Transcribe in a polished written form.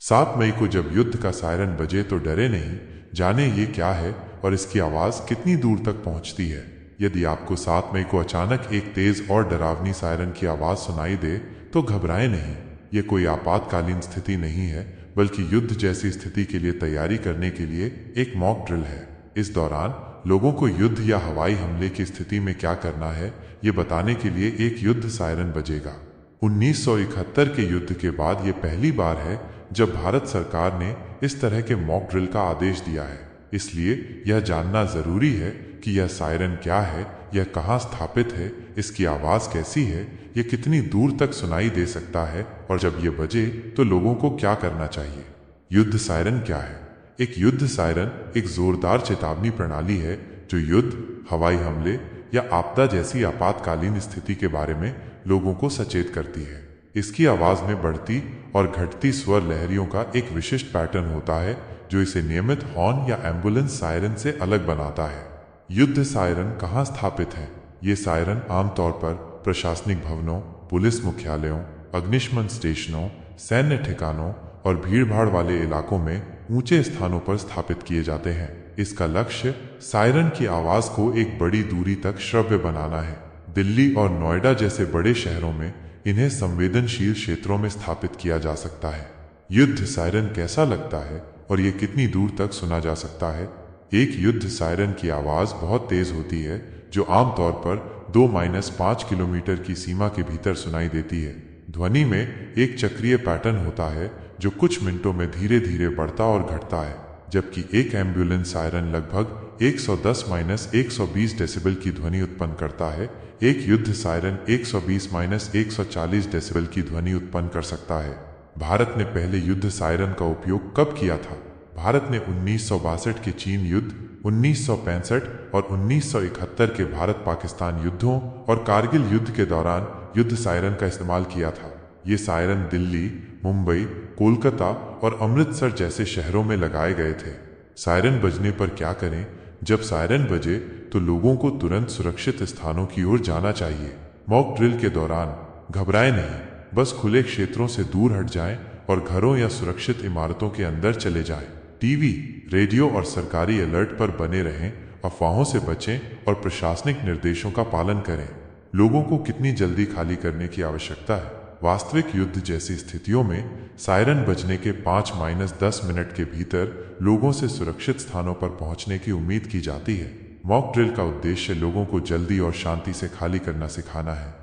7 मई को जब युद्ध का सायरन बजे तो डरे नहीं, जाने ये क्या है और इसकी आवाज़ कितनी दूर तक पहुंचती है। यदि आपको 7 मई को अचानक एक तेज और डरावनी सायरन की आवाज़ सुनाई दे तो घबराएं नहीं। ये कोई आपातकालीन स्थिति नहीं है, बल्कि युद्ध जैसी स्थिति के लिए तैयारी करने के लिए एक मॉक ड्रिल है। इस दौरान लोगों को युद्ध या हवाई हमले की स्थिति में क्या करना है, ये बताने के लिए एक युद्ध सायरन बजेगा। 1971 के युद्ध के बाद ये पहली बार है जब भारत सरकार ने इस तरह के मॉक ड्रिल का आदेश दिया है। इसलिए यह जानना जरूरी है कि यह सायरन क्या है, यह कहाँ स्थापित है, इसकी आवाज़ कैसी है, यह कितनी दूर तक सुनाई दे सकता है और जब यह बजे तो लोगों को क्या करना चाहिए। युद्ध सायरन क्या है? एक युद्ध सायरन एक जोरदार चेतावनी प्रणाली है जो युद्ध, हवाई हमले या आपदा जैसी आपातकालीन स्थिति के बारे में लोगों को सचेत करती है। इसकी आवाज में बढ़ती और घटती स्वर लहरियों का एक विशिष्ट पैटर्न होता है जो इसे नियमित हॉर्न या एम्बुलेंस सायरन से अलग बनाता है। युद्ध सायरन कहाँ स्थापित है? ये सायरन आमतौर पर प्रशासनिक भवनों, पुलिस मुख्यालयों, अग्निशमन स्टेशनों, सैन्य ठिकानों और भीड़भाड़ वाले इलाकों में ऊंचे स्थानों पर स्थापित किए जाते हैं। इसका लक्ष्य सायरन की आवाज को एक बड़ी दूरी तक श्रव्य बनाना है। दिल्ली और नोएडा जैसे बड़े शहरों में इन्हें संवेदनशील क्षेत्रों में स्थापित किया जा सकता है। युद्ध सायरन कैसा लगता है और ये कितनी दूर तक सुना जा सकता है? एक युद्ध सायरन की आवाज बहुत तेज होती है जो आमतौर पर 2-5 किलोमीटर की सीमा के भीतर सुनाई देती है। ध्वनि में एक चक्रीय पैटर्न होता है जो कुछ मिनटों में धीरे धीरे बढ़ता और घटता है, जबकि एक एम्बुलेंस सायरन लगभग 110-120 डेसिबल की ध्वनि उत्पन्न करता है। एक युद्ध सायरन 120-140 डेसिबल की ध्वनि उत्पन्न कर सकता है। भारत ने पहले युद्ध सायरन का उपयोग कब किया था? भारत ने 1962 के चीन युद्ध, 1965 और 1971 के भारत पाकिस्तान युद्धों और कारगिल युद्ध के दौरान युद्ध सायरन का इस्तेमाल किया था। ये सायरन दिल्ली, मुंबई, कोलकाता और अमृतसर जैसे शहरों में लगाए गए थे। सायरन बजने पर क्या करें? जब सायरन बजे तो लोगों को तुरंत सुरक्षित स्थानों की ओर जाना चाहिए। मॉक ड्रिल के दौरान घबराएं नहीं, बस खुले क्षेत्रों से दूर हट जाएं और घरों या सुरक्षित इमारतों के अंदर चले जाएं। टीवी, रेडियो और सरकारी अलर्ट पर बने रहें, अफवाहों से बचें और प्रशासनिक निर्देशों का पालन करें। लोगों को कितनी जल्दी खाली करने की आवश्यकता है? वास्तविक युद्ध जैसी स्थितियों में सायरन बजने के 5-10 मिनट के भीतर लोगों से सुरक्षित स्थानों पर पहुंचने की उम्मीद की जाती है। मॉक ड्रिल का उद्देश्य लोगों को जल्दी और शांति से खाली करना सिखाना है।